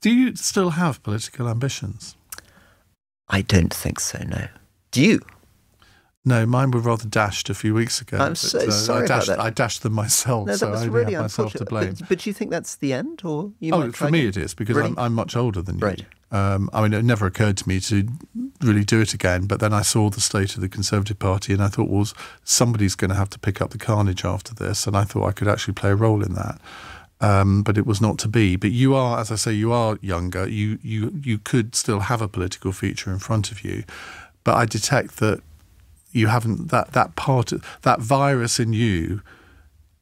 Do you still have political ambitions? I don't think so, no. Do you? No, mine were rather dashed a few weeks ago. I'm so sorry about that. I dashed them myself, No, so I only have myself to blame. But do you think that's the end? Or you might try for me it is, because really? I'm much older than you. Right. I mean, it never occurred to me to really do it again, but then I saw the state of the Conservative Party and I thought, well, somebody's going to have to pick up the carnage after this, and I thought I could actually play a role in that. But it was not to be. But you are, as I say, you are younger. You could still have a political future in front of you, but I detect that you haven't, that virus in you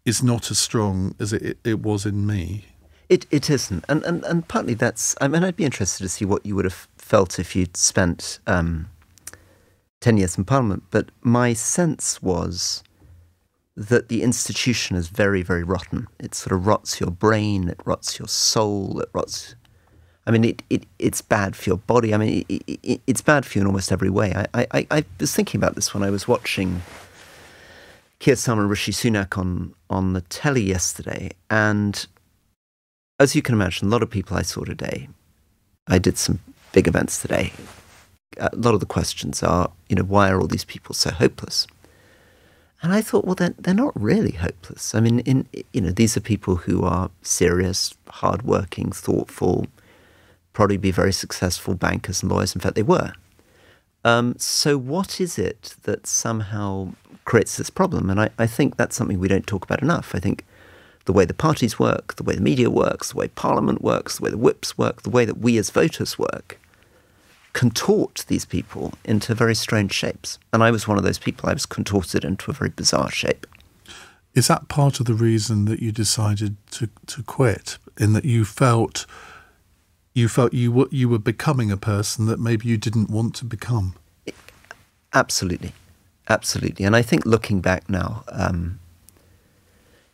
is not as strong as it was in me. It isn't. And partly that's, I mean, I'd be interested to see what you would have felt if you'd spent 10 years in Parliament. But my sense was that the institution is very, very rotten. It sort of rots your brain, it rots your soul, it rots... I mean, it's bad for your body. I mean, it's bad for you in almost every way. I was thinking about this when I was watching Keir Starmer and Rishi Sunak on the telly yesterday. And as you can imagine, a lot of people I saw today, I did some big events today. A lot of the questions are, why are all these people so hopeless? And I thought, well, they're not really hopeless. I mean, these are people who are serious, hardworking, thoughtful, probably be very successful bankers and lawyers. In fact, they were. So what is it that somehow creates this problem? And I think that's something we don't talk about enough. I think the way the parties work, the way the media works, the way Parliament works, the way the whips work, the way that we as voters work, contort these people into very strange shapes. And I was one of those people. I was contorted into a very bizarre shape. Is that part of the reason that you decided to quit, in that you felt you were becoming a person that maybe you didn't want to become? Absolutely. And I think looking back now,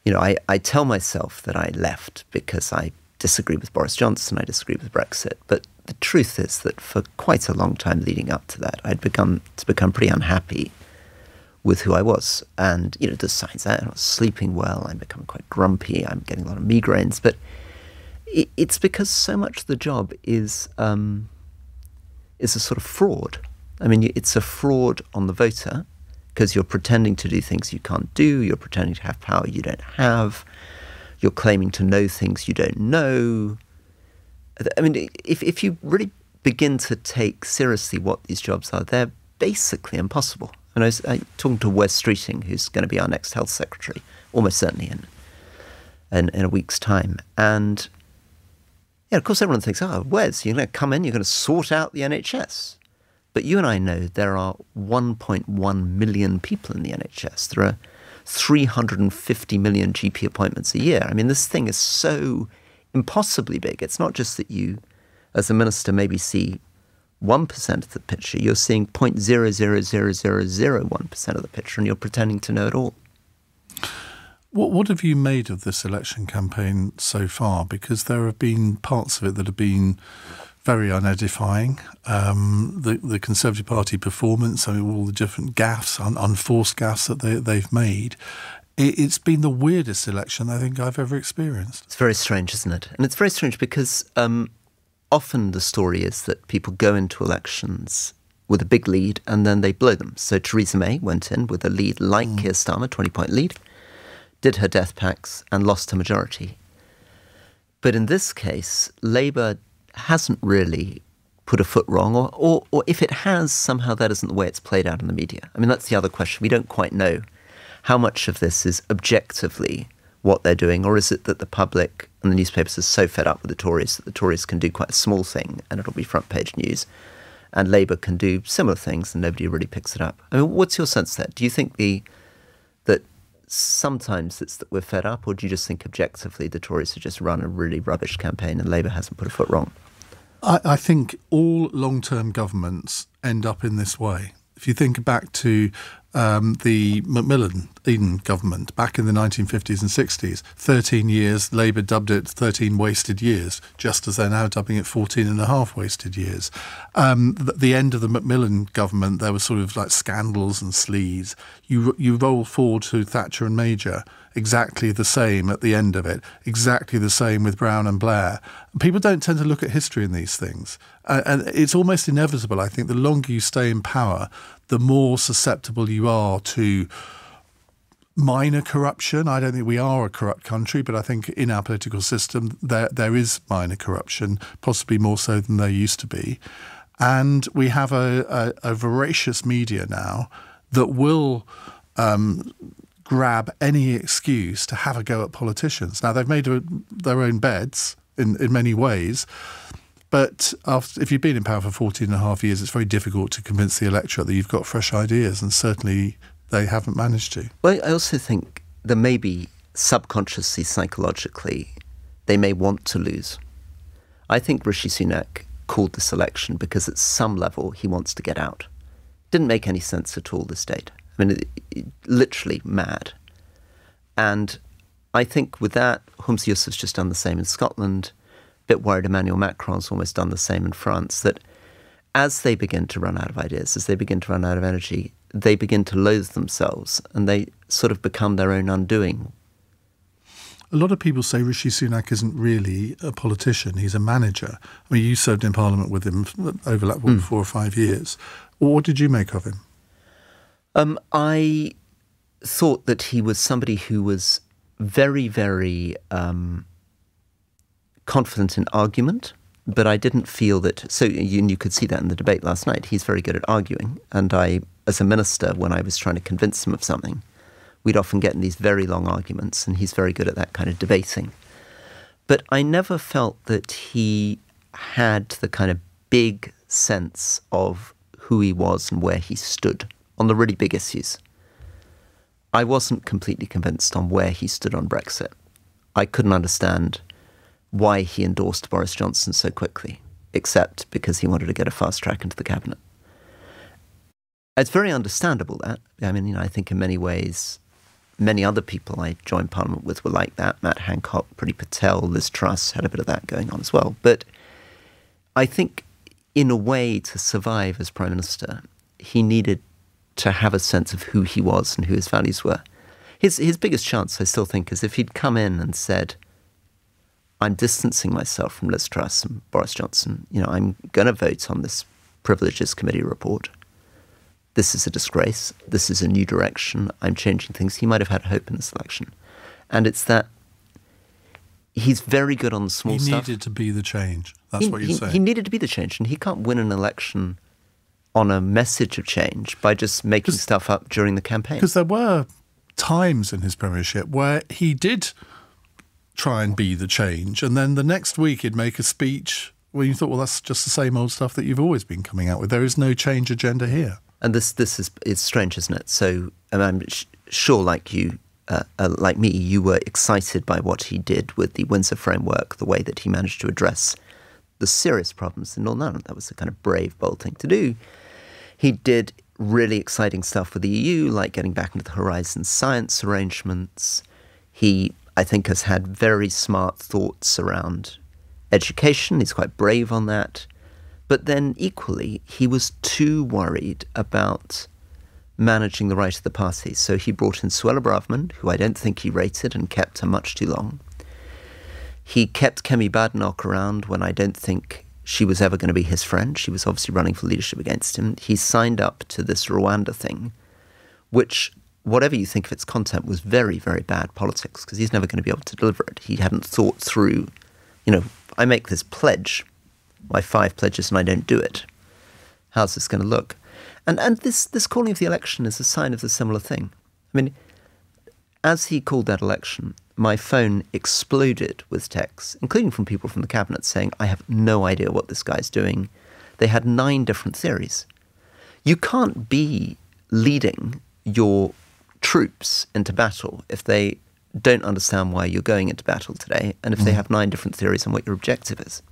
I tell myself that I left because I disagree with Boris Johnson, I disagree with Brexit. But the truth is that for quite a long time leading up to that, I'd become pretty unhappy with who I was. And, the signs, I'm not sleeping well, I'm becoming quite grumpy, I'm getting a lot of migraines. But it's because so much of the job is a sort of fraud. I mean, it's a fraud on the voter because you're pretending to do things you can't do, you're pretending to have power you don't have, you're claiming to know things you don't know. I mean, if you really begin to take seriously what these jobs are, they're basically impossible. And I was talking to Wes Streeting, who's going to be our next health secretary, almost certainly in a week's time. And yeah, of course, everyone thinks, Wes, you're going to come in, you're going to sort out the NHS. But you and I know there are 1.1 million people in the NHS. There are 350 million GP appointments a year. I mean, this thing is so impossibly big. It's not just that you, as a minister, maybe see 1% of the picture. You're seeing 0.00001% of the picture, and you're pretending to know it all. What have you made of this election campaign so far? Because there have been parts of it that have been very unedifying. The Conservative Party performance, I mean, all the different gaffes, unforced gaffes that they've made. It's been the weirdest election I think I've ever experienced. It's very strange, isn't it? And it's very strange because often the story is that people go into elections with a big lead and then they blow them. So Theresa May went in with a lead like Keir Starmer, 20-point lead, did her death pacts and lost her majority. But in this case, Labour hasn't really put a foot wrong, or if it has, somehow that isn't the way it's played out in the media. I mean, that's the other question. We don't quite know how much of this is objectively what they're doing, or is it that the public and the newspapers are so fed up with the Tories that the Tories can do quite a small thing and it'll be front page news, and Labour can do similar things and nobody really picks it up. I mean, what's your sense there? Do you think that sometimes it's that we're fed up, or do you just think objectively the Tories have just run a really rubbish campaign and Labour hasn't put a foot wrong? I think all long-term governments end up in this way. If you think back to the Macmillan-Eden government back in the 1950s and 60s, 13 years, Labour dubbed it 13 wasted years, just as they're now dubbing it 14 and a half wasted years. The end of the Macmillan government, there was sort of like scandals and sleaze. You roll forward to Thatcher and Major, exactly the same at the end of it, exactly the same with Brown and Blair. People don't tend to look at history in these things. And it's almost inevitable. I think the longer you stay in power, the more susceptible you are to minor corruption. I don't think we are a corrupt country, but I think in our political system there is minor corruption, possibly more so than there used to be. And we have a voracious media now that will grab any excuse to have a go at politicians. Now, they've made their own beds in many ways, but if you've been in power for 14 and a half years, it's very difficult to convince the electorate that you've got fresh ideas, and certainly they haven't managed to. Well, I also think that maybe subconsciously, psychologically, they may want to lose. I think Rishi Sunak called this election because at some level he wants to get out. Didn't make any sense at all, this date. I mean, literally mad. And I think with that, Humza Yousaf's just done the same in Scotland. A bit worried Emmanuel Macron's almost done the same in France, that as they begin to run out of ideas, as they begin to run out of energy, they begin to loathe themselves and they sort of become their own undoing. A lot of people say Rishi Sunak isn't really a politician, he's a manager. I mean, you served in Parliament with him over 4 or 5 years. What did you make of him? I thought that he was somebody who was very, very confident in argument, but I didn't feel that... So you could see that in the debate last night. He's very good at arguing. And I, as a minister, when I was trying to convince him of something, we'd often get in these very long arguments, and he's very good at that kind of debating. But I never felt that he had the kind of big sense of who he was and where he stood on the really big issues. I wasn't completely convinced on where he stood on Brexit. I couldn't understand why he endorsed Boris Johnson so quickly, except because he wanted to get a fast track into the cabinet. It's very understandable, that. I mean, I think in many ways, many other people I joined Parliament with were like that. Matt Hancock, Priti Patel, Liz Truss had a bit of that going on as well. But I think in a way, to survive as Prime Minister, he needed to have a sense of who he was and who his values were. His biggest chance, I still think, is if he'd come in and said, I'm distancing myself from Liz Truss and Boris Johnson. I'm going to vote on this Privileges Committee report. This is a disgrace. This is a new direction. I'm changing things. He might have had hope in this election. And it's that he's very good on the small stuff. He needed to be the change. That's what you're saying. He needed to be the change. And he can't win an election on a message of change by just making stuff up during the campaign. Because there were times in his premiership where he did try and be the change, and then the next week he'd make a speech where you thought, well, that's just the same old stuff that you've always been coming out with. There is no change agenda here. And this is strange, isn't it? So I'm sure, like you, like me, you were excited by what he did with the Windsor framework, the way that he managed to address the serious problems in Northern Ireland. That was a kind of brave, bold thing to do. He did really exciting stuff with the EU, like getting back into the Horizon Science arrangements. He, I think, has had very smart thoughts around education. He's quite brave on that. But then equally, he was too worried about managing the right of the party. So he brought in Suella Braverman, who I don't think he rated and kept her much too long. He kept Kemi Badenoch around when I don't think she was ever going to be his friend. She was obviously running for leadership against him. He signed up to this Rwanda thing, which, whatever you think of its content, was very, very bad politics, because he's never going to be able to deliver it. He hadn't thought through, I make this pledge, my 5 pledges, and I don't do it. How's this going to look? And this calling of the election is a sign of the similar thing. I mean, as he called that election, my phone exploded with texts, including from people from the cabinet, saying, I have no idea what this guy's doing. They had 9 different theories. You can't be leading your troops into battle if they don't understand why you're going into battle today, and if they have 9 different theories on what your objective is.